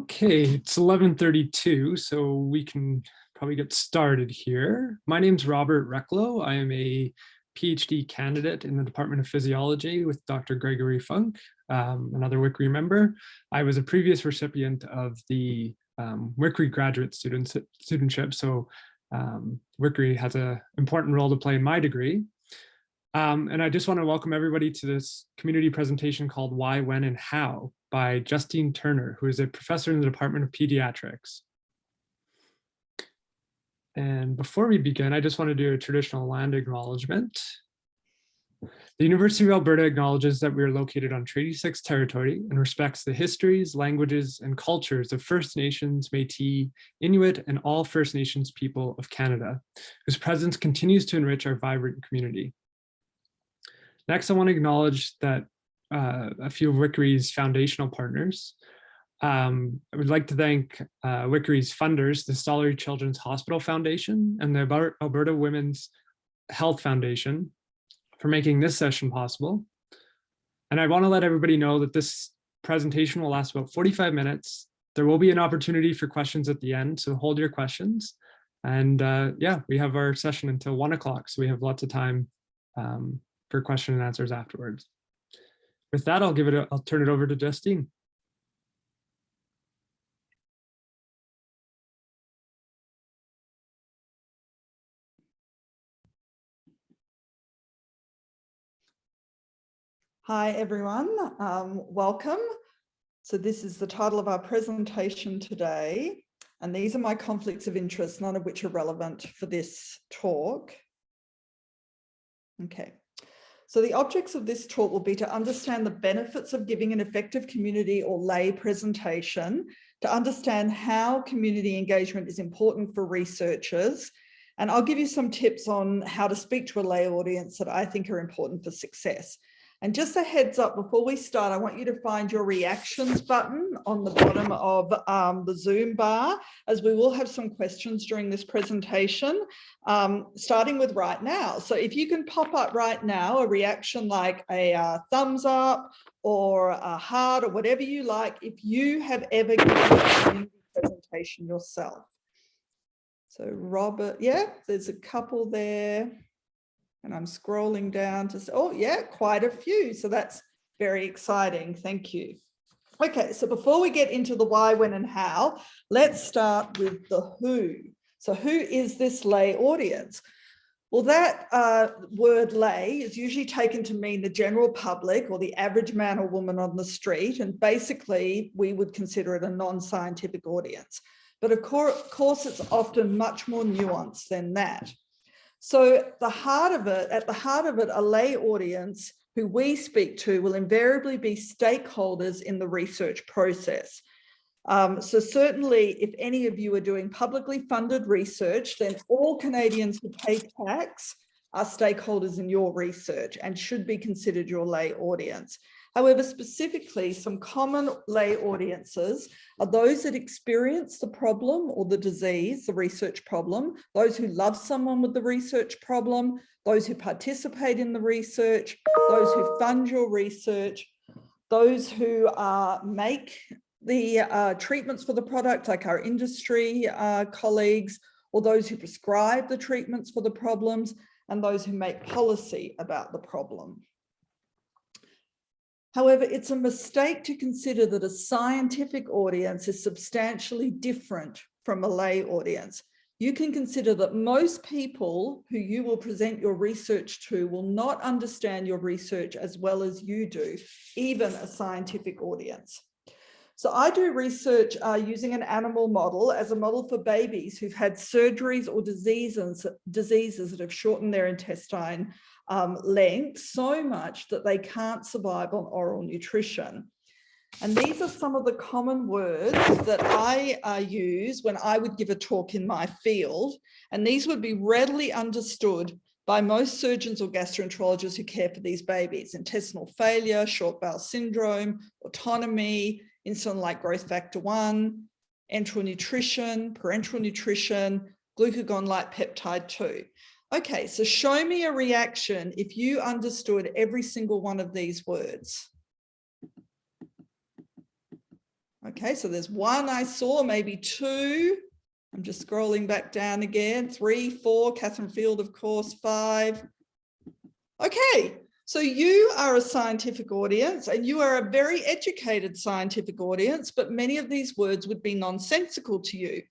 Okay, it's 11:32, so we can probably get started here. My name's Robert Recklow. I am a PhD candidate in the Department of Physiology with Dr. Gregory Funk, another WICRI member. I was a previous recipient of the WICRI graduate studentship, so WICRI has an important role to play in my degree. And I just want to welcome everybody to this community presentation called Why, When, and How by Justine Turner, who is a professor in the Department of Pediatrics. And before we begin, I just want to do a traditional land acknowledgement. The University of Alberta acknowledges that we are located on Treaty 6 territory and respects the histories, languages, and cultures of First Nations, Métis, Inuit, and all First Nations people of Canada, whose presence continues to enrich our vibrant community. Next, I want to acknowledge that a few of WICRI's foundational partners. I would like to thank WICRI's funders, the Stollery Children's Hospital Foundation and the Alberta Women's Health Foundation, for making this session possible. And I want to let everybody know that this presentation will last about 45 minutes. There will be an opportunity for questions at the end, so hold your questions. And yeah, we have our session until 1 o'clock, so we have lots of time for question and answers afterwards. With that, I'll turn it over to Justine. Hi, everyone. Welcome. So this is the title of our presentation today, and these are my conflicts of interest, none of which are relevant for this talk. Okay. So the objects of this talk will be to understand the benefits of giving an effective community or lay presentation, to understand how community engagement is important for researchers, and I'll give you some tips on how to speak to a lay audience that I think are important for success. And just a heads up, before we start, I want you to find your reactions button on the bottom of the Zoom bar, as we will have some questions during this presentation, starting with right now. So if you can pop up right now, a reaction like a thumbs up or a heart or whatever you like, if you have ever given a community presentation yourself. So Robert, yeah, there's a couple there. And I'm scrolling down to, oh yeah, quite a few. So that's very exciting. Thank you. Okay, so before we get into the why, when, and how, let's start with the who. So who is this lay audience? Well, that word lay is usually taken to mean the general public or the average man or woman on the street. And basically, we would consider it a non-scientific audience. But of course, it's often much more nuanced than that. So at the heart of it, a lay audience who we speak to will invariably be stakeholders in the research process. So certainly, if any of you are doing publicly funded research, then all Canadians who pay tax are stakeholders in your research and should be considered your lay audience. However, specifically, some common lay audiences are those that experience the problem or the disease, the research problem, those who love someone with the research problem, those who participate in the research, those who fund your research, those who make the treatments for the product, like our industry colleagues, or those who prescribe the treatments for the problems, and those who make policy about the problem. However, it's a mistake to consider that a scientific audience is substantially different from a lay audience. You can consider that most people who you will present your research to will not understand your research as well as you do, even a scientific audience. So I do research using an animal model as a model for babies who've had surgeries or diseases that have shortened their intestine length so much that they can't survive on oral nutrition. And these are some of the common words that I use when I would give a talk in my field. And these would be readily understood by most surgeons or gastroenterologists who care for these babies: intestinal failure, short bowel syndrome, autonomy, insulin-like growth factor 1, enteral nutrition, parenteral nutrition, glucagon-like peptide 2. Okay, so show me a reaction if you understood every single one of these words. Okay, so there's one I saw, maybe two. I'm just scrolling back down again. 3, 4, Catherine Field, of course, 5. Okay, so you are a scientific audience and you are a very educated scientific audience, but many of these words would be nonsensical to you.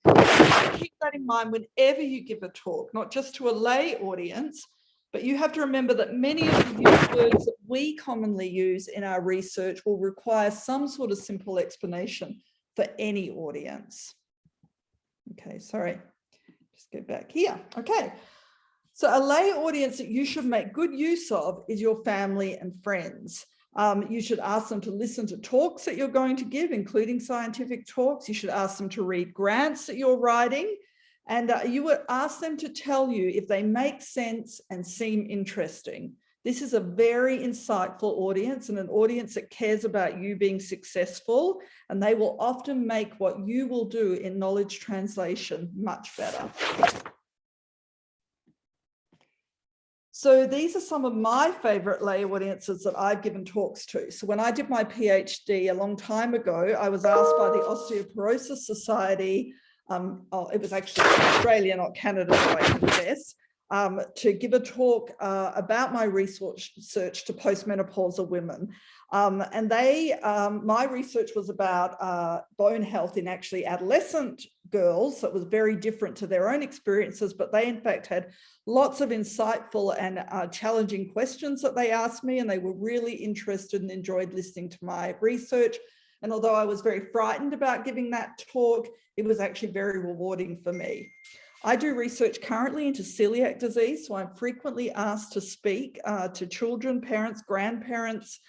Keep that in mind whenever you give a talk, not just to a lay audience, but you have to remember that many of the words that we commonly use in our research will require some sort of simple explanation for any audience. Okay, sorry, just go back here. Okay, so a lay audience that you should make good use of is your family and friends. You should ask them to listen to talks that you're going to give, including scientific talks. You should ask them to read grants that you're writing. And you would ask them to tell you if they make sense and seem interesting. This is a very insightful audience and an audience that cares about you being successful, and they will often make what you will do in knowledge translation much better. So these are some of my favorite lay audiences that I've given talks to. So when I did my PhD a long time ago, I was asked by the Osteoporosis Society, it was actually Australia, not Canada, so I confess, to give a talk about my research to postmenopausal women. And my research was about bone health in actually adolescent girls. So it was very different to their own experiences, but they in fact had lots of insightful and challenging questions that they asked me, and they were really interested and enjoyed listening to my research. And although I was very frightened about giving that talk, it was actually very rewarding for me. I do research currently into celiac disease, so I'm frequently asked to speak to children, parents, grandparents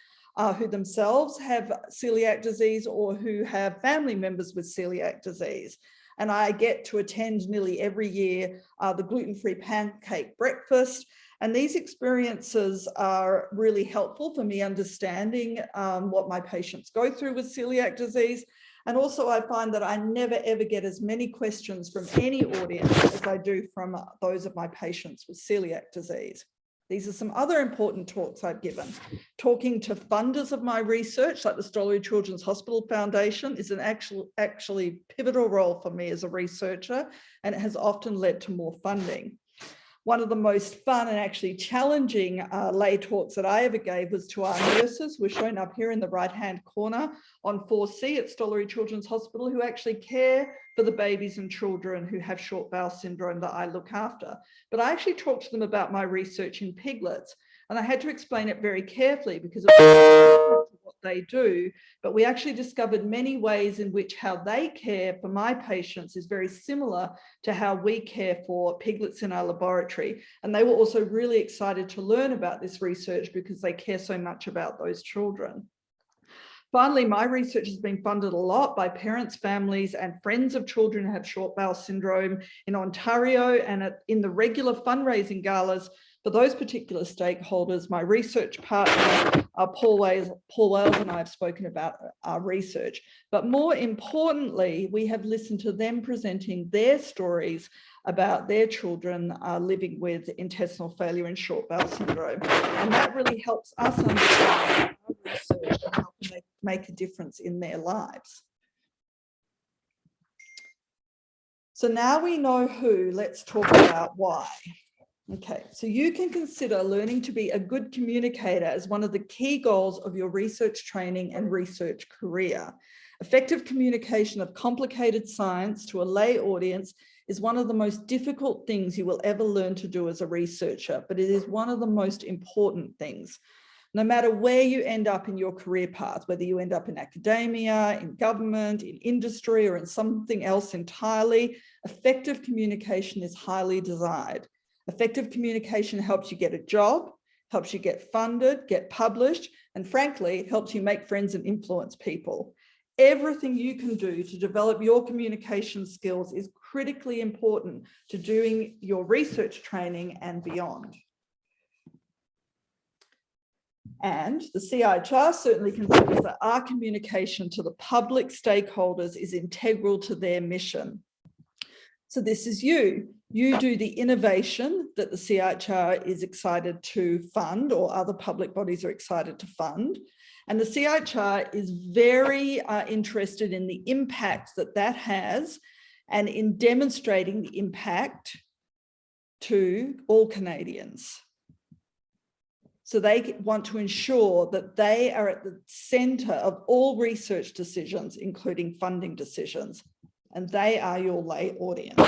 who themselves have celiac disease or who have family members with celiac disease. And I get to attend nearly every year the gluten-free pancake breakfast. And these experiences are really helpful for me understanding what my patients go through with celiac disease. And also I find that I never ever get as many questions from any audience as I do from those of my patients with celiac disease. These are some other important talks I've given. Talking to funders of my research, like the Stollery Children's Hospital Foundation, is an actually pivotal role for me as a researcher, and it has often led to more funding. One of the most fun and actually challenging lay talks that I ever gave was to our nurses, who are shown up here in the right-hand corner on 4C at Stollery Children's Hospital, who actually care for the babies and children who have short bowel syndrome that I look after. But I actually talked to them about my research in piglets, and I had to explain it very carefully because it's different to what they do, but we actually discovered many ways in which how they care for my patients is very similar to how we care for piglets in our laboratory. And they were also really excited to learn about this research because they care so much about those children. Finally, my research has been funded a lot by parents, families, and friends of children who have short bowel syndrome in Ontario, and in the regular fundraising galas for those particular stakeholders. My research partner, Paul Wales, and I have spoken about our research. But more importantly, we have listened to them presenting their stories about their children living with intestinal failure and short bowel syndrome. And that really helps us understand our research and how to make a difference in their lives. So now we know who, let's talk about why. Okay, so you can consider learning to be a good communicator as one of the key goals of your research training and research career. Effective communication of complicated science to a lay audience is one of the most difficult things you will ever learn to do as a researcher, but it is one of the most important things. No matter where you end up in your career path, whether you end up in academia, in government, in industry, or in something else entirely, effective communication is highly desired. Effective communication helps you get a job, helps you get funded, get published, and frankly, it helps you make friends and influence people. Everything you can do to develop your communication skills is critically important to doing your research training and beyond. And the CIHR certainly considers that our communication to the public stakeholders is integral to their mission. So this is you. You do the innovation that the CIHR is excited to fund, or other public bodies are excited to fund. And the CIHR is very interested in the impact that that has and in demonstrating the impact to all Canadians. So they want to ensure that they are at the centre of all research decisions, including funding decisions, and they are your lay audience.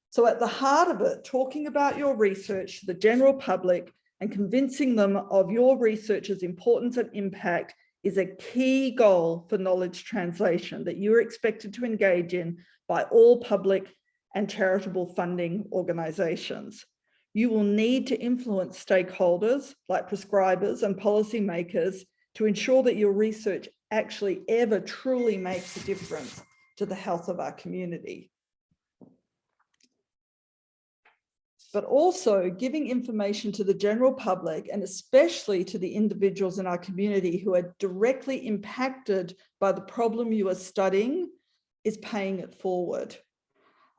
So at the heart of it, talking about your research to the general public and convincing them of your research's importance and impact is a key goal for knowledge translation that you are expected to engage in by all public and charitable funding organisations. You will need to influence stakeholders like prescribers and policymakers to ensure that your research actually ever truly makes a difference to the health of our community. But also giving information to the general public, and especially to the individuals in our community who are directly impacted by the problem you are studying, is paying it forward.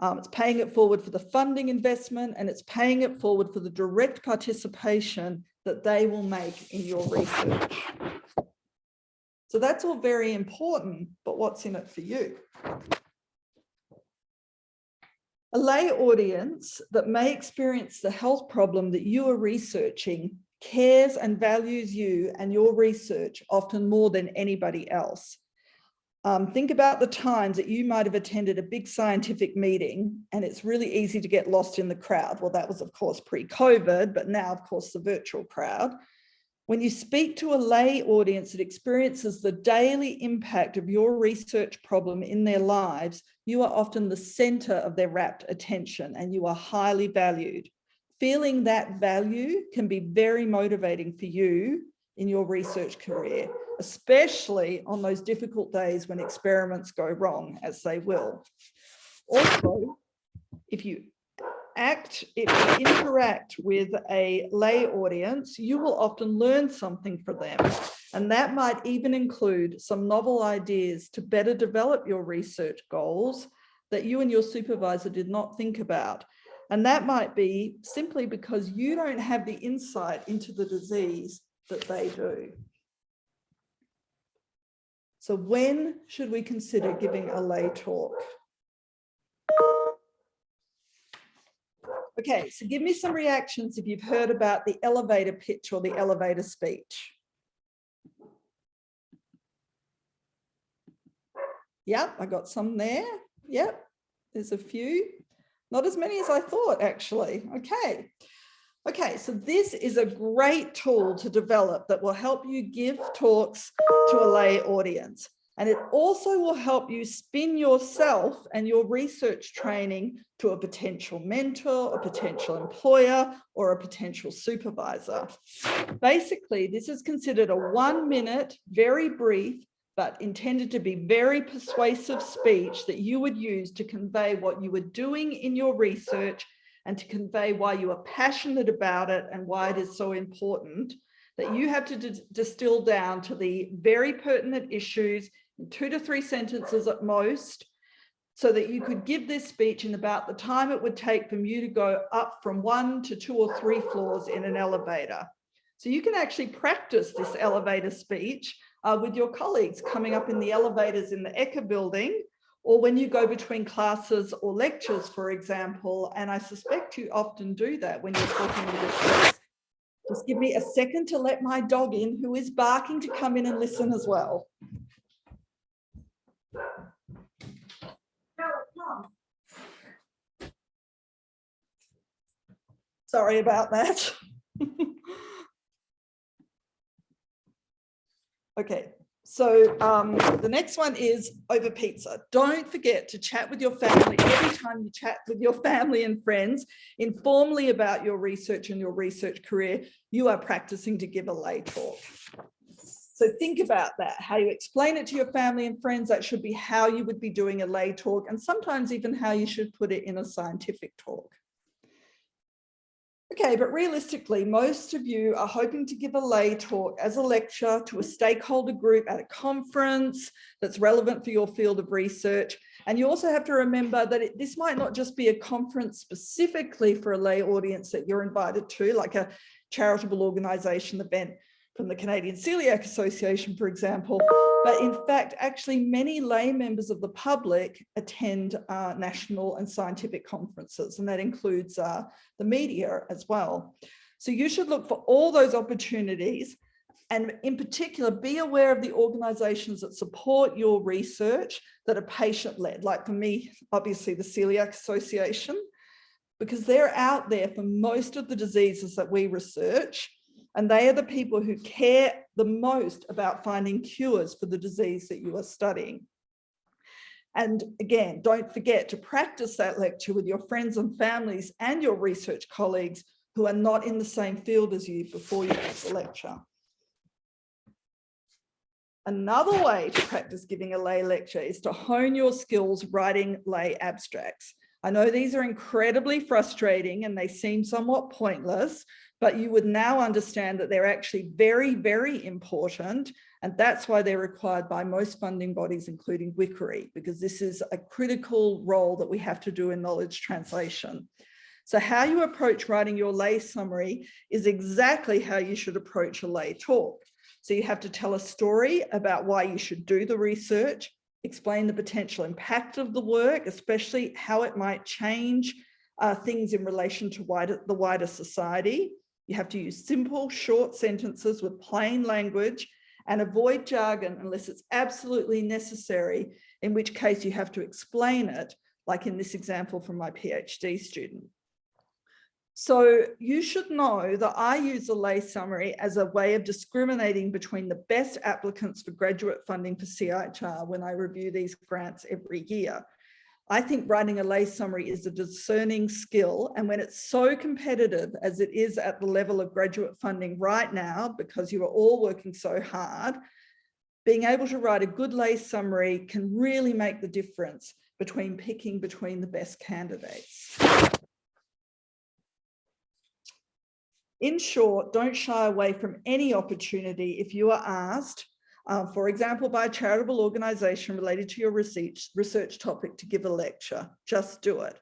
It's paying it forward for the funding investment, and it's paying it forward for the direct participation that they will make in your research. So that's all very important, but what's in it for you? A lay audience that may experience the health problem that you are researching cares and values you and your research often more than anybody else. Think about the times that you might have attended a big scientific meeting and it's really easy to get lost in the crowd. Well, that was of course pre-COVID, but now of course the virtual crowd. When you speak to a lay audience that experiences the daily impact of your research problem in their lives, you are often the center of their rapt attention and you are highly valued. Feeling that value can be very motivating for you in your research career, especially on those difficult days when experiments go wrong, as they will. Also, if you interact with a lay audience, you will often learn something from them. And that might even include some novel ideas to better develop your research goals that you and your supervisor did not think about. And that might be simply because you don't have the insight into the disease that they do. So when should we consider giving a lay talk? Okay, so give me some reactions if you've heard about the elevator pitch or the elevator speech. Yep, I got some there. Yep, there's a few. Not as many as I thought, actually. Okay. Okay, so this is a great tool to develop that will help you give talks to a lay audience. And it also will help you spin yourself and your research training to a potential mentor, a potential employer, or a potential supervisor. Basically, this is considered a 1 minute, very brief, but intended to be very persuasive speech that you would use to convey what you were doing in your research and to convey why you are passionate about it and why it is so important that you have to distill down to the very pertinent issues in 2 to 3 sentences at most, so that you could give this speech in about the time it would take for you to go up from 1 to 2 or 3 floors in an elevator. So you can actually practice this elevator speech with your colleagues coming up in the elevators in the Ecker building, or when you go between classes or lectures, for example. And I suspect you often do that when you're talking with your friends. Just give me a second to let my dog in, who is barking to come in and listen as well. Sorry about that. Okay, so the next one is over pizza. Don't forget to chat with your family every time you chat with your family and friends informally about your research and your research career. You are practicing to give a lay talk. So think about that, how you explain it to your family and friends. That should be how you would be doing a lay talk, and sometimes even how you should put it in a scientific talk. Okay, but realistically, most of you are hoping to give a lay talk as a lecture to a stakeholder group at a conference that's relevant for your field of research. And you also have to remember that this might not just be a conference specifically for a lay audience that you're invited to, like a charitable organisation event from the Canadian Celiac Association, for example. But in fact, actually many lay members of the public attend national and scientific conferences, and that includes the media as well. So you should look for all those opportunities, and in particular, be aware of the organizations that support your research that are patient-led. Like for me, obviously the Celiac Association, because they're out there for most of the diseases that we research. And they are the people who care the most about finding cures for the disease that you are studying. And again, don't forget to practice that lecture with your friends and families and your research colleagues who are not in the same field as you before you give the lecture. Another way to practice giving a lay lecture is to hone your skills writing lay abstracts. I know these are incredibly frustrating and they seem somewhat pointless, but you would now understand that they're actually very, very important. And that's why they're required by most funding bodies, including WICRI, because this is a critical role that we have to do in knowledge translation. So how you approach writing your lay summary is exactly how you should approach a lay talk. So you have to tell a story about why you should do the research, explain the potential impact of the work, especially how it might change things in relation to the wider society. You have to use simple, short sentences with plain language and avoid jargon unless it's absolutely necessary, in which case you have to explain it, like in this example from my PhD student. So you should know that I use a lay summary as a way of discriminating between the best applicants for graduate funding for CIHR when I review these grants every year. I think writing a lay summary is a discerning skill, and when it's so competitive as it is at the level of graduate funding right now, because you are all working so hard, being able to write a good lay summary can really make the difference between picking between the best candidates. In short, don't shy away from any opportunity if you are asked, for example, by a charitable organisation related to your research topic to give a lecture. Just do it.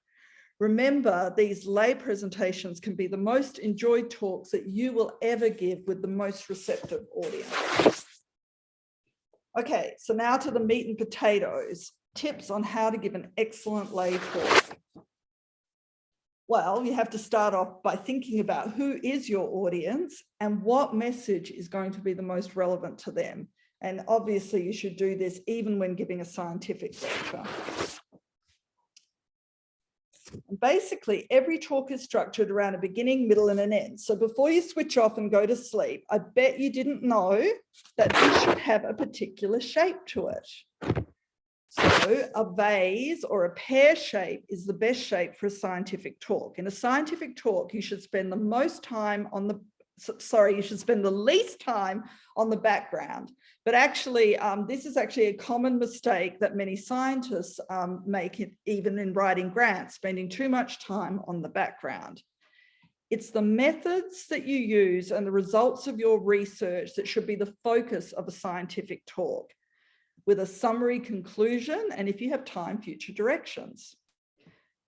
Remember, these lay presentations can be the most enjoyed talks that you will ever give with the most receptive audience. Okay, so now to the meat and potatoes, tips on how to give an excellent lay talk. Well, you have to start off by thinking about who is your audience and what message is going to be the most relevant to them. And obviously you should do this even when giving a scientific lecture. And basically, every talk is structured around a beginning, middle, and an end. So before you switch off and go to sleep, I bet you didn't know that this should have a particular shape to it. So a vase or a pear shape is the best shape for a scientific talk. In a scientific talk, you should spend the least time on the background. But actually, this is actually a common mistake that many scientists make even in writing grants, spending too much time on the background. It's the methods that you use and the results of your research that should be the focus of a scientific talk, with a summary conclusion, and if you have time, future directions.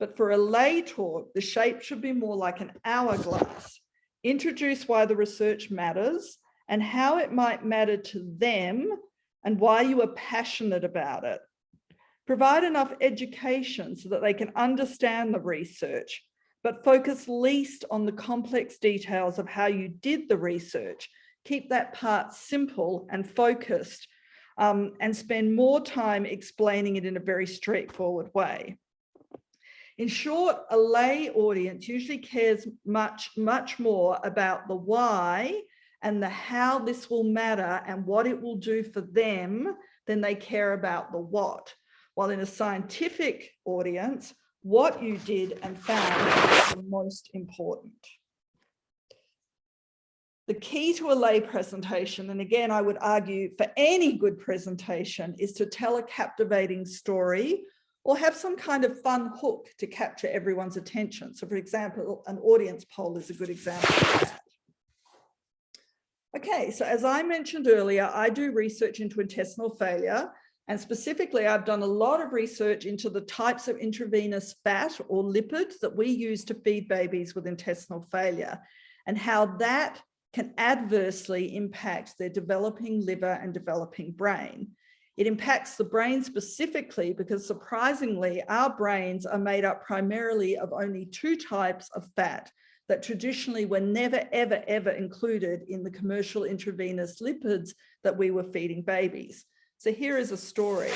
But for a lay talk, the shape should be more like an hourglass. Introduce why the research matters and how it might matter to them and why you are passionate about it. Provide enough education so that they can understand the research, but focus least on the complex details of how you did the research. Keep that part simple and focused, and spend more time explaining it in a very straightforward way. In short, a lay audience usually cares much more about the why and the how this will matter and what it will do for them than they care about the what. While in a scientific audience, what you did and found is the most important. The key to a lay presentation, and again, I would argue for any good presentation, is to tell a captivating story or have some kind of fun hook to capture everyone's attention. So for example, an audience poll is a good example of that. Okay, so as I mentioned earlier, I do research into intestinal failure, and specifically I've done a lot of research into the types of intravenous fat or lipids that we use to feed babies with intestinal failure, and how that can adversely impact their developing liver and developing brain. It impacts the brain specifically because, surprisingly, our brains are made up primarily of only 2 types of fat that traditionally were never, ever, ever included in the commercial intravenous lipids that we were feeding babies. So here is a story.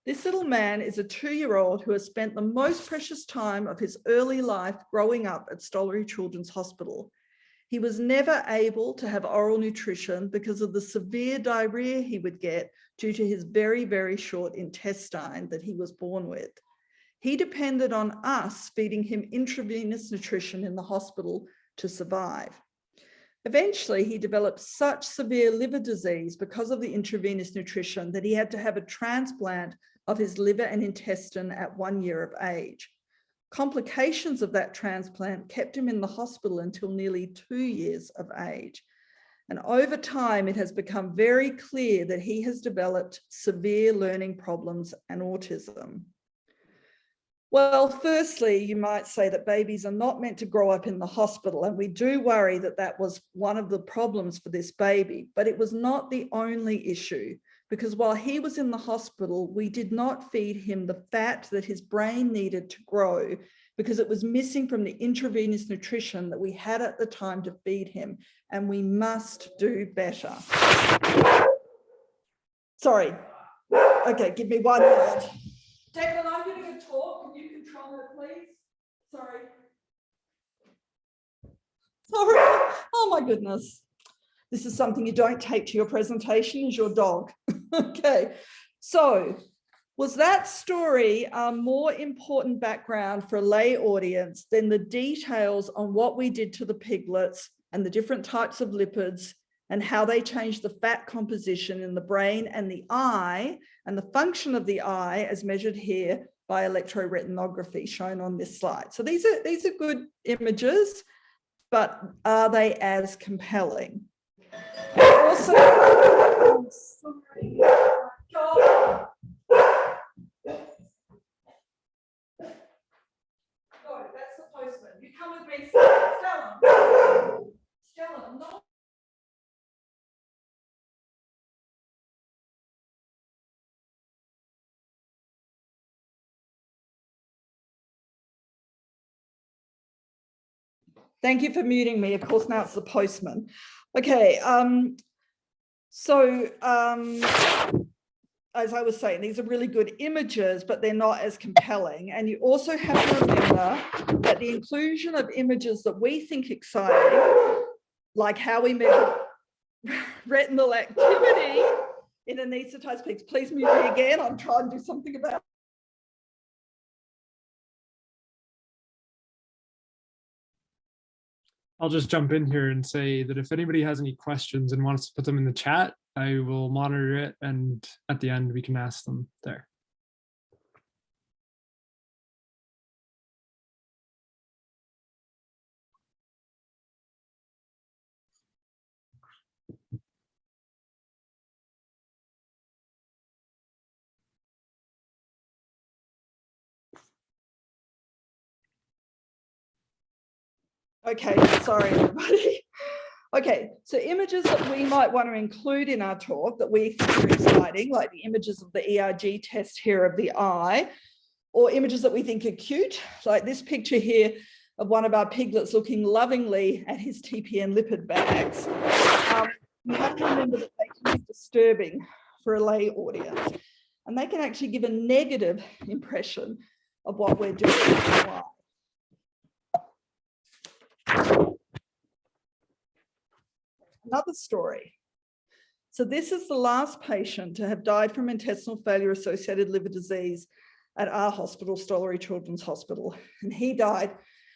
This little man is a 2-year-old who has spent the most precious time of his early life growing up at Stollery Children's Hospital. He was never able to have oral nutrition because of the severe diarrhea he would get due to his very, very short intestine that he was born with. He depended on us feeding him intravenous nutrition in the hospital to survive. Eventually, he developed such severe liver disease because of the intravenous nutrition that he had to have a transplant of his liver and intestine at 1 year of age. Complications of that transplant kept him in the hospital until nearly 2 years of age. And over time, it has become very clear that he has developed severe learning problems and autism. Well, firstly, you might say that babies are not meant to grow up in the hospital, and we do worry that that was one of the problems for this baby, but it was not the only issue, because while he was in the hospital, we did not feed him the fat that his brain needed to grow because it was missing from the intravenous nutrition that we had at the time to feed him, and we must do better. Sorry. Okay, give me 1 minute. Declan, I'm giving a talk. Can you control that, please? Sorry. Sorry. Oh my goodness. This is something you don't take to your presentation, is your dog. Okay. So was that story a more important background for a lay audience than the details on what we did to the piglets and the different types of lipids and how they change the fat composition in the brain and the eye and the function of the eye as measured here by electroretinography shown on this slide. So these are good images, but are they as compelling? And also, sorry, God. No, that's the postman. You come with me, Stella. Stella, no. Thank you for muting me. Of course, now it's the postman. Okay, as I was saying, these are really good images, but they're not as compelling. And you also have to remember that the inclusion of images that we think exciting, like how we measure retinal activity in anaesthetized pigs. Please mute me again. I'm trying to do something about it. I'll just jump in here and say that if anybody has any questions and wants to put them in the chat, I will monitor it, and at the end we can ask them there. Okay, sorry everybody. Okay, so images that we might want to include in our talk that we think are exciting, like the images of the ERG test here of the eye, or images that we think are cute, like this picture here of one of our piglets looking lovingly at his TPN lipid bags. You have to remember that they can be disturbing for a lay audience, and they can actually give a negative impression of what we're doing. Another story. So this is the last patient to have died from intestinal failure associated liver disease at our hospital, Stollery Children's Hospital. And he died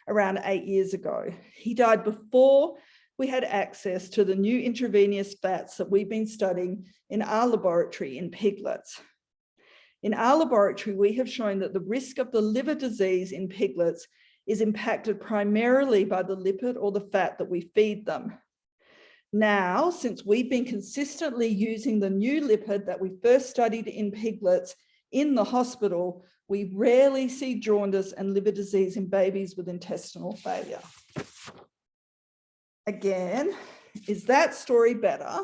around 8 years ago. He died before we had access to the new intravenous fats that we've been studying in our laboratory in piglets. In our laboratory, we have shown that the risk of the liver disease in piglets is impacted primarily by the lipid or the fat that we feed them. Now, since we've been consistently using the new lipid that we first studied in piglets in the hospital, we rarely see jaundice and liver disease in babies with intestinal failure. Again, is that story better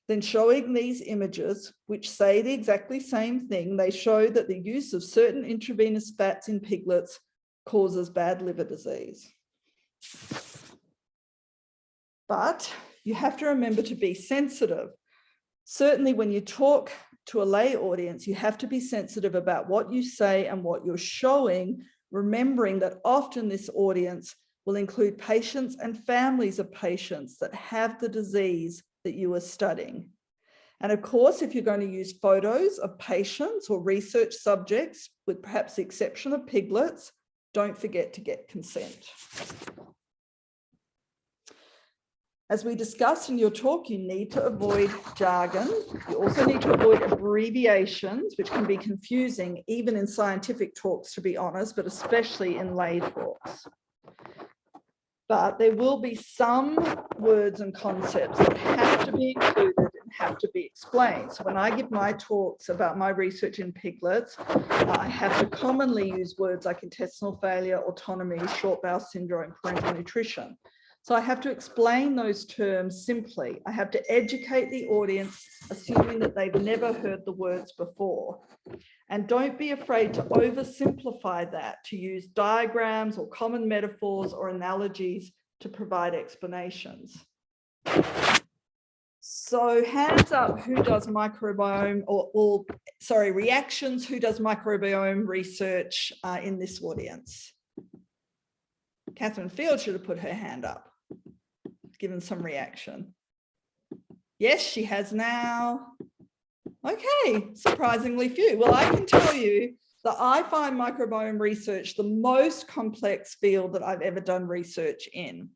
than showing these images, which say the exactly same thing? They show that the use of certain intravenous fats in piglets causes bad liver disease. But you have to remember to be sensitive. Certainly when you talk to a lay audience, you have to be sensitive about what you say and what you're showing, remembering that often this audience will include patients and families of patients that have the disease that you are studying. And of course, if you're going to use photos of patients or research subjects, with perhaps the exception of piglets, don't forget to get consent. As we discussed in your talk, you need to avoid jargon. You also need to avoid abbreviations, which can be confusing even in scientific talks, to be honest, but especially in lay talks. But there will be some words and concepts that have to be included and have to be explained. So when I give my talks about my research in piglets, I have to commonly use words like intestinal failure, autonomy, short bowel syndrome, parenteral nutrition. So I have to explain those terms simply. I have to educate the audience, assuming that they've never heard the words before. And don't be afraid to oversimplify that, to use diagrams or common metaphors or analogies to provide explanations. So hands up, who does microbiome reactions, who does microbiome research in this audience? Catherine Field should have put her hand up, given some reaction. Yes, she has now. Okay, surprisingly few. Well, I can tell you that I find microbiome research the most complex field that I've ever done research in.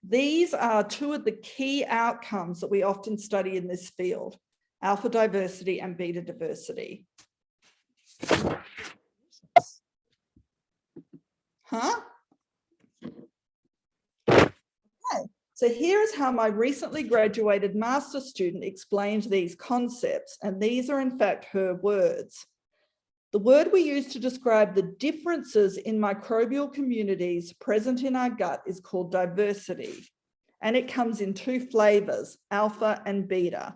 These are two of the key outcomes that we often study in this field: alpha diversity and beta diversity. Huh? So here is how my recently graduated master's student explained these concepts, and these are in fact her words. The word we use to describe the differences in microbial communities present in our gut is called diversity, and it comes in two flavors, alpha and beta.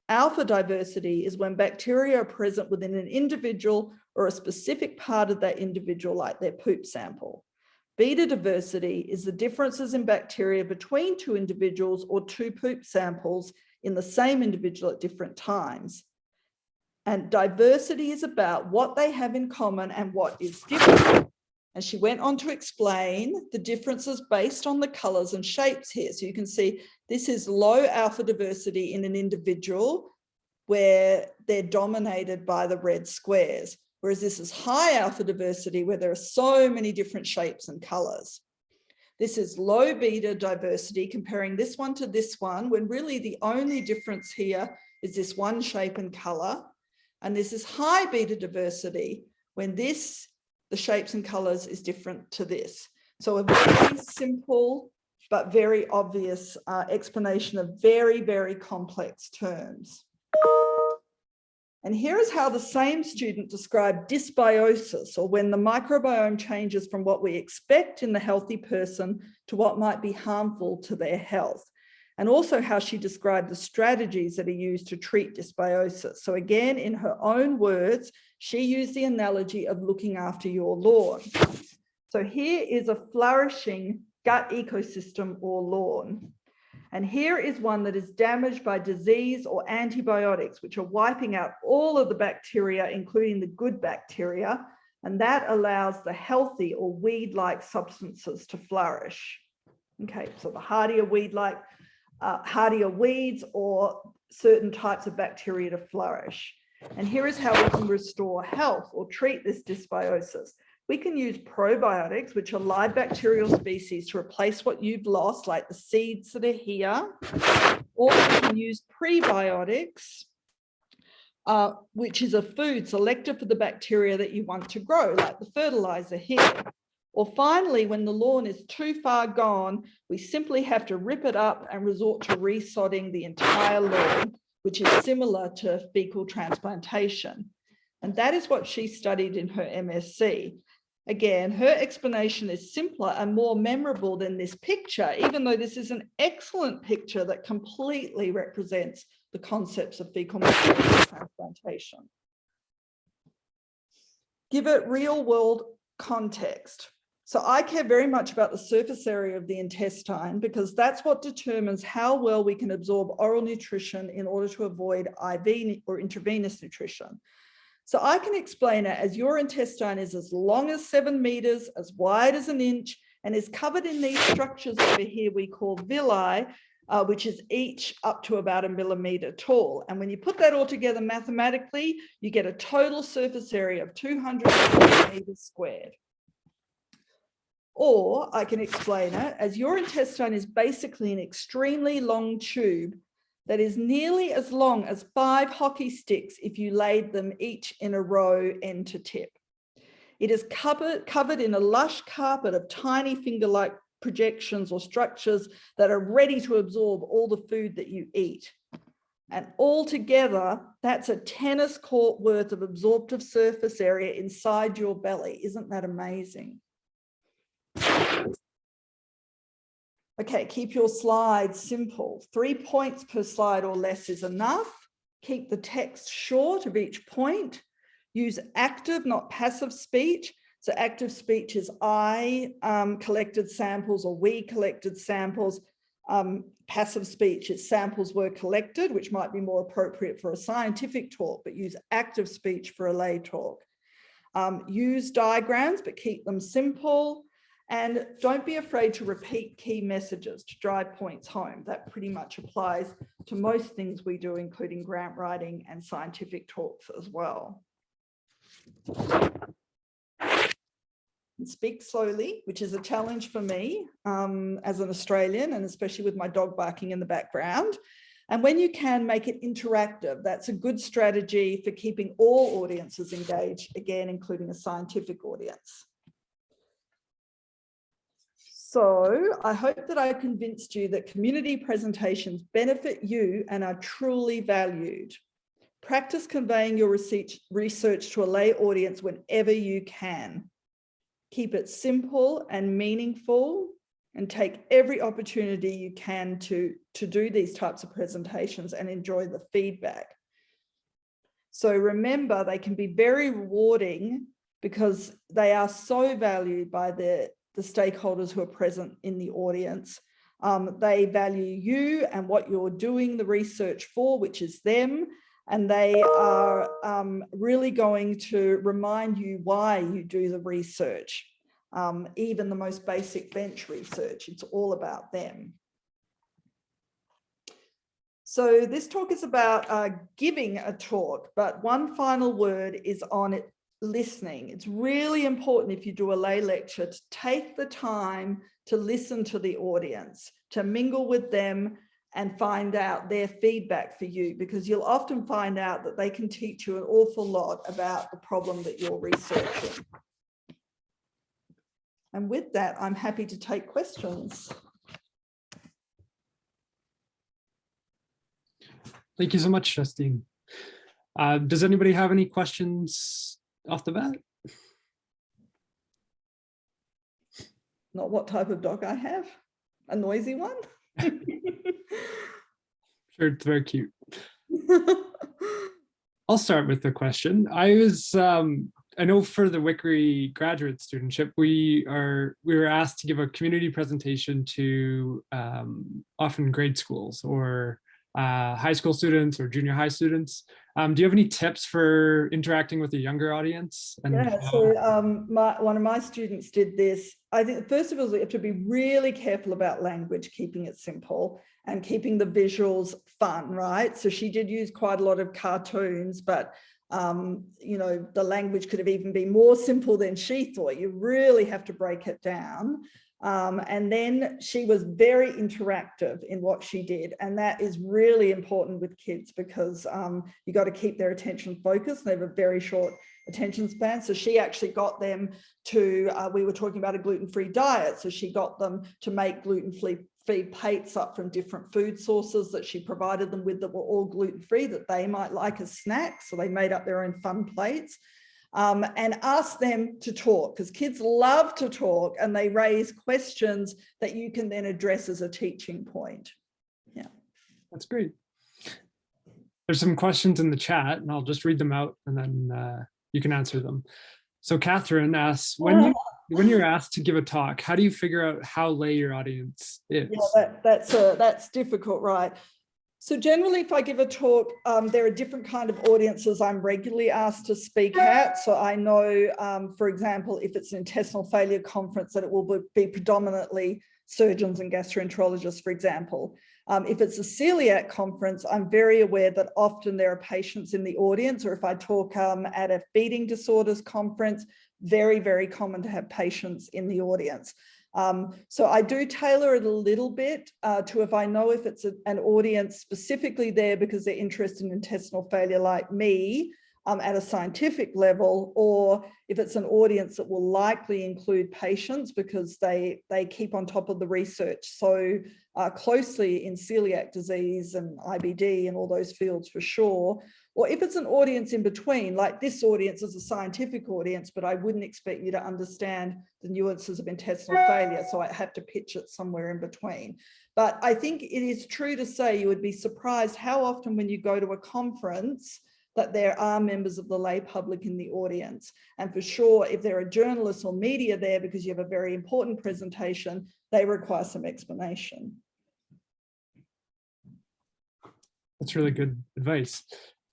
Alpha diversity is when bacteria are present within an individual or a specific part of that individual, like their poop sample. Beta diversity is the differences in bacteria between two individuals or two poop samples in the same individual at different times. And diversity is about what they have in common and what is different. And she went on to explain the differences based on the colors and shapes here. So you can see this is low alpha diversity in an individual where they're dominated by the red squares. Whereas this is high alpha diversity where there are so many different shapes and colors. This is low beta diversity, comparing this one to this one, when really the only difference here is this one shape and color. And this is high beta diversity when the shapes and colors is different to this. So a very simple but very obvious explanation of very, very complex terms. And here is how the same student described dysbiosis, or when the microbiome changes from what we expect in the healthy person to what might be harmful to their health. And also how she described the strategies that are used to treat dysbiosis. So again, in her own words, she used the analogy of looking after your lawn. So here is a flourishing gut ecosystem or lawn. And here is one that is damaged by disease or antibiotics, which are wiping out all of the bacteria, including the good bacteria, and that allows the healthy or weed-like substances to flourish. Okay, so the hardier weeds or certain types of bacteria to flourish. And here is how we can restore health or treat this dysbiosis. We can use probiotics, which are live bacterial species, to replace what you've lost, like the seeds that are here. Or we can use prebiotics, which is a food selected for the bacteria that you want to grow, like the fertilizer here. Or finally, when the lawn is too far gone, we simply have to rip it up and resort to resodding the entire lawn, which is similar to fecal transplantation. And that is what she studied in her MSc. Again, her explanation is simpler and more memorable than this picture, even though this is an excellent picture that completely represents the concepts of fecal matter transplantation. Give it real world context. So I care very much about the surface area of the intestine because that's what determines how well we can absorb oral nutrition in order to avoid IV or intravenous nutrition. So I can explain it as your intestine is as long as 7 meters, as wide as an inch, and is covered in these structures over here we call villi, which is each up to about 1 millimeter tall. And when you put that all together mathematically, you get a total surface area of 200 meters squared. Or I can explain it as your intestine is basically an extremely long tube that is nearly as long as 5 hockey sticks if you laid them each in a row end to tip. It is covered in a lush carpet of tiny finger-like projections or structures that are ready to absorb all the food that you eat. And altogether, that's a tennis court worth of absorptive surface area inside your belly. Isn't that amazing? Okay, keep your slides simple. 3 points per slide or less is enough. Keep the text short of each point. Use active, not passive speech. So active speech is I collected samples or we collected samples. Passive speech is samples were collected, which might be more appropriate for a scientific talk, but use active speech for a lay talk. Use diagrams, but keep them simple. And don't be afraid to repeat key messages to drive points home. That pretty much applies to most things we do, including grant writing and scientific talks as well. And speak slowly, which is a challenge for me as an Australian, and especially with my dog barking in the background. And when you can, make it interactive. That's a good strategy for keeping all audiences engaged, again, including a scientific audience. So I hope that I convinced you that community presentations benefit you and are truly valued. Practice conveying your research to a lay audience whenever you can. Keep it simple and meaningful, and take every opportunity you can to do these types of presentations and enjoy the feedback. So remember, they can be very rewarding because they are so valued by the stakeholders who are present in the audience. They value you and what you're doing the research for, which is them. And they are really going to remind you why you do the research. Even the most basic bench research, it's all about them. So this talk is about giving a talk, but one final word is on it. Listening. It's really important if you do a lay lecture to take the time to listen to the audience, to mingle with them and find out their feedback for you, because you'll often find out that they can teach you an awful lot about the problem that you're researching. And with that, I'm happy to take questions. Thank you so much, Justine. Does anybody have any questions off the bat? Not what type of dog I have? A noisy one? Sure, it's very cute. I'll start with the question. I know for the Wickery graduate studentship, we were asked to give a community presentation to often grade schools or high school students or junior high students. Do you have any tips for interacting with a younger audience? And yeah, so one of my students did this. I think first of all, you have to be really careful about language, keeping it simple and keeping the visuals fun, right? So she did use quite a lot of cartoons, but you know, the language could have even been more simple than she thought. You really have to break it down. And then she was very interactive in what she did. And that is really important with kids because you got to keep their attention focused. They have a very short attention span. So she actually got them to, we were talking about a gluten-free diet. So she got them to make gluten-free plates up from different food sources that she provided them with that were all gluten-free that they might like as snacks. So they made up their own fun plates. And ask them to talk because kids love to talk and they raise questions that you can then address as a teaching point. Yeah. That's great. There's some questions in the chat and I'll just read them out and then you can answer them. So Catherine asks, when you're asked to give a talk, how do you figure out how lay your audience is? Yeah, that's difficult, right? So generally, if I give a talk, there are different kind of audiences I'm regularly asked to speak at. So I know, for example, if it's an intestinal failure conference, that it will be predominantly surgeons and gastroenterologists, for example. If it's a celiac conference, I'm very aware that often there are patients in the audience, or if I talk at a feeding disorders conference, very, very common to have patients in the audience. So I do tailor it a little bit to if I know if it's an audience specifically there because they're interested in intestinal failure like me at a scientific level, or if it's an audience that will likely include patients because they keep on top of the research so closely in celiac disease and IBD and all those fields for sure. Or if it's an audience in between, like this audience is a scientific audience, but I wouldn't expect you to understand the nuances of intestinal failure. So I have to pitch it somewhere in between. But I think it is true to say you would be surprised how often when you go to a conference that there are members of the lay public in the audience. And for sure, if there are journalists or media there because you have a very important presentation, they require some explanation. That's really good advice.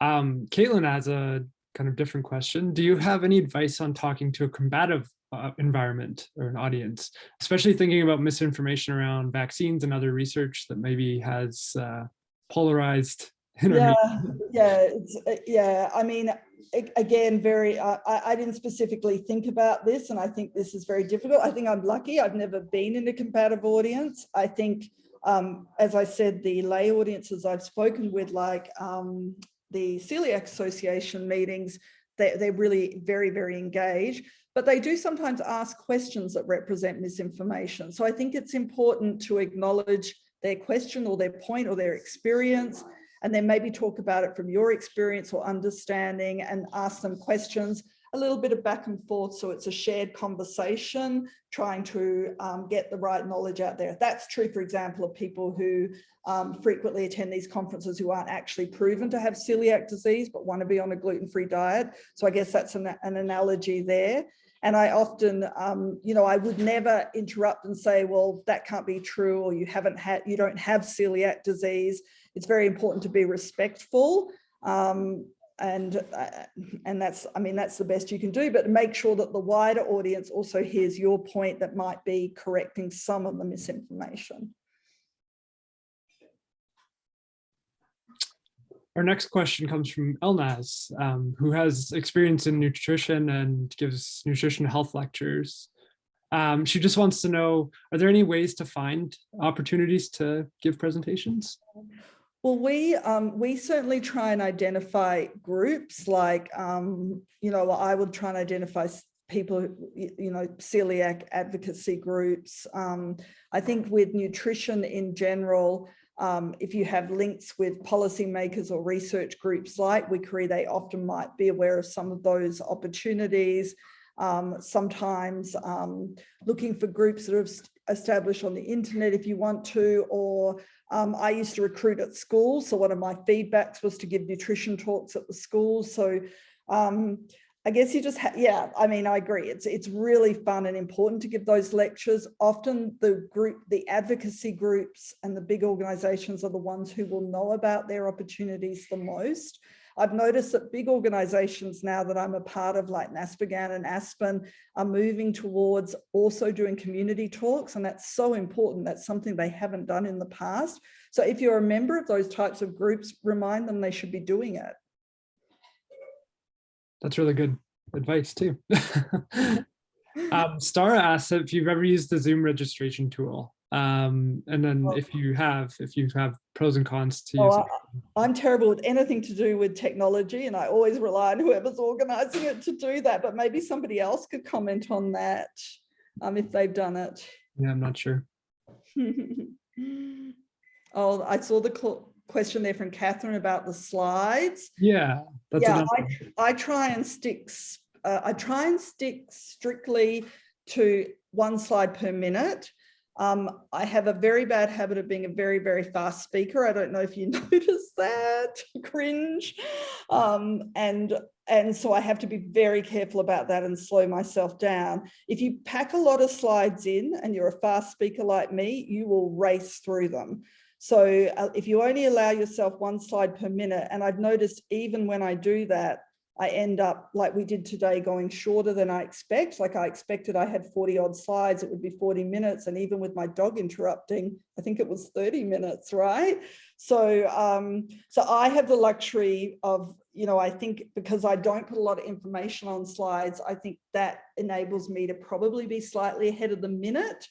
Caitlin has a kind of different question. Do you have any advice on talking to a combative environment or an audience, especially thinking about misinformation around vaccines and other research that maybe has polarized? Yeah. I mean, again, I didn't specifically think about this, and I think this is very difficult. I think I'm lucky. I've never been in a combative audience. I think, as I said, the lay audiences I've spoken with, like the Celiac Association meetings, they're really very, very engaged, but they do sometimes ask questions that represent misinformation. So I think it's important to acknowledge their question or their point or their experience, and then maybe talk about it from your experience or understanding and ask them questions, a little bit of back and forth. So it's a shared conversation, trying to get the right knowledge out there. That's true, for example, of people who frequently attend these conferences who aren't actually proven to have celiac disease, but want to be on a gluten-free diet. So I guess that's an analogy there. And I often, I would never interrupt and say, well, that can't be true, or you don't have celiac disease. It's very important to be respectful. And that's the best you can do, but make sure that the wider audience also hears your point that might be correcting some of the misinformation. Our next question comes from Elnaz, who has experience in nutrition and gives nutrition health lectures. She just wants to know, are there any ways to find opportunities to give presentations? Well, we certainly try and identify groups like, I would try and identify people, celiac advocacy groups. I think with nutrition in general, if you have links with policymakers or research groups like WICRI, they often might be aware of some of those opportunities. Sometimes looking for groups that are established on the internet if you want to, or I used to recruit at schools. So one of my feedbacks was to give nutrition talks at the schools. So I guess you just, I agree. It's really fun and important to give those lectures. Often the advocacy groups and the big organizations are the ones who will know about their opportunities the most. I've noticed that big organizations now that I'm a part of, like NASPGHAN and Aspen, are moving towards also doing community talks, and that's so important. That's something they haven't done in the past. So if you're a member of those types of groups, remind them they should be doing it. That's really good advice too. Star asks if you've ever used the Zoom registration tool. And then if you have pros and cons to use it. I'm terrible with anything to do with technology, and I always rely on whoever's organizing it to do that, but maybe somebody else could comment on that if they've done it. Yeah, I'm not sure. Oh, I saw the question there from Catherine about the slides. Yeah, that's I try and stick strictly to 1 slide per minute. I have a very bad habit of being a very, very fast speaker. I don't know if you noticed that. Cringe. And so I have to be very careful about that and slow myself down. If you pack a lot of slides in and you're a fast speaker like me, you will race through them. So if you only allow yourself 1 slide per minute, and I've noticed even when I do that, I end up, like we did today, going shorter than I expect. Like I expected I had 40 odd slides, it would be 40 minutes. And even with my dog interrupting, I think it was 30 minutes, right? So, so I have the luxury of, I think because I don't put a lot of information on slides, I think that enables me to probably be slightly ahead of the minute.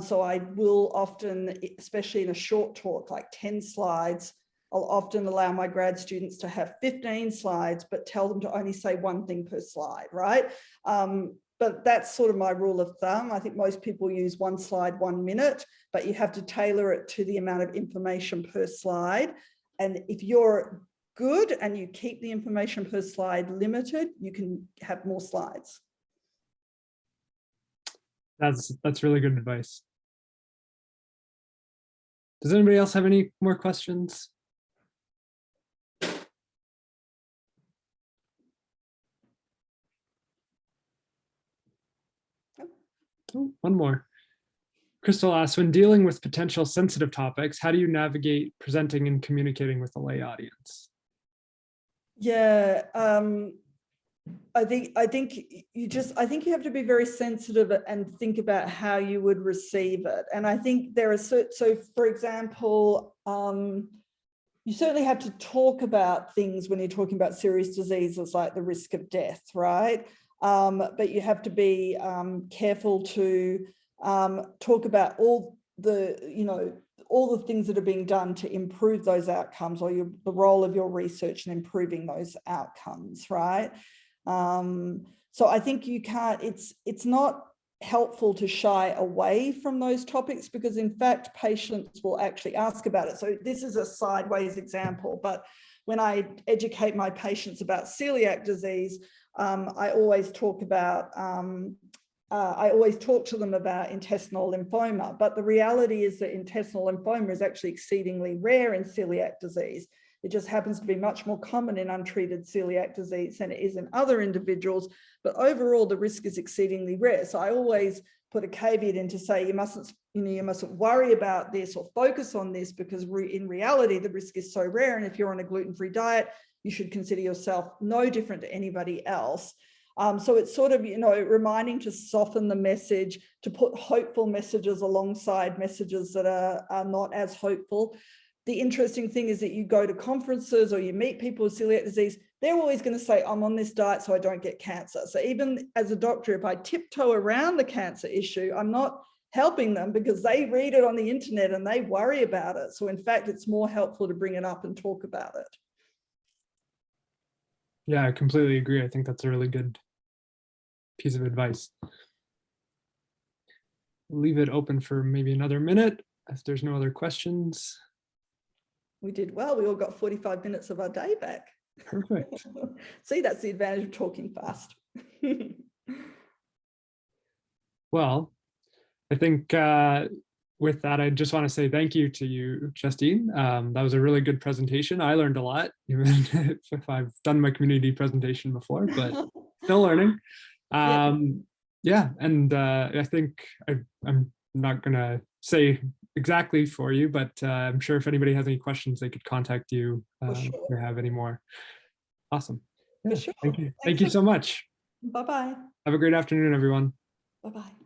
So I will often, especially in a short talk, like 10 slides, I'll often allow my grad students to have 15 slides, but tell them to only say 1 thing per slide, right? But that's sort of my rule of thumb. I think most people use 1 slide, 1 minute, but you have to tailor it to the amount of information per slide. And if you're good and you keep the information per slide limited, you can have more slides. That's really good advice. Does anybody else have any more questions? Oh, one more. Crystal asks, when dealing with potential sensitive topics, how do you navigate presenting and communicating with a lay audience? Yeah, I think you have to be very sensitive and think about how you would receive it. And I think there are so for example, you certainly have to talk about things when you're talking about serious diseases like the risk of death, right? But you have to be careful to talk about all the things that are being done to improve those outcomes, or the role of your research in improving those outcomes, right? So I think you can't, it's not helpful to shy away from those topics, because in fact, patients will actually ask about it. So this is a sideways example, but when I educate my patients about celiac disease, I always talk to them about intestinal lymphoma, but the reality is that intestinal lymphoma is actually exceedingly rare in celiac disease. It just happens to be much more common in untreated celiac disease than it is in other individuals, but overall the risk is exceedingly rare. So I always put a caveat in to say you mustn't worry about this or focus on this, because in reality the risk is so rare, and if you're on a gluten-free diet, you should consider yourself no different to anybody else. So it's sort of, reminding to soften the message, to put hopeful messages alongside messages that are not as hopeful. The interesting thing is that you go to conferences or you meet people with celiac disease, they're always going to say, I'm on this diet so I don't get cancer. So even as a doctor, if I tiptoe around the cancer issue, I'm not helping them, because they read it on the internet and they worry about it. So in fact, it's more helpful to bring it up and talk about it. Yeah, I completely agree. I think that's a really good piece of advice. Leave it open for maybe another minute if there's no other questions. We did well. We all got 45 minutes of our day back. Perfect. See, that's the advantage of talking fast. Well, I think with that, I just want to say thank you to you, Justine. That was a really good presentation. I learned a lot, even if I've done my community presentation before, but still learning. Yeah, and I think I'm not going to say exactly for you, but I'm sure if anybody has any questions, they could contact you if they have any more. Awesome. Yeah, sure. thank you. Thank you so much. Bye-bye. Have a great afternoon, everyone. Bye-bye.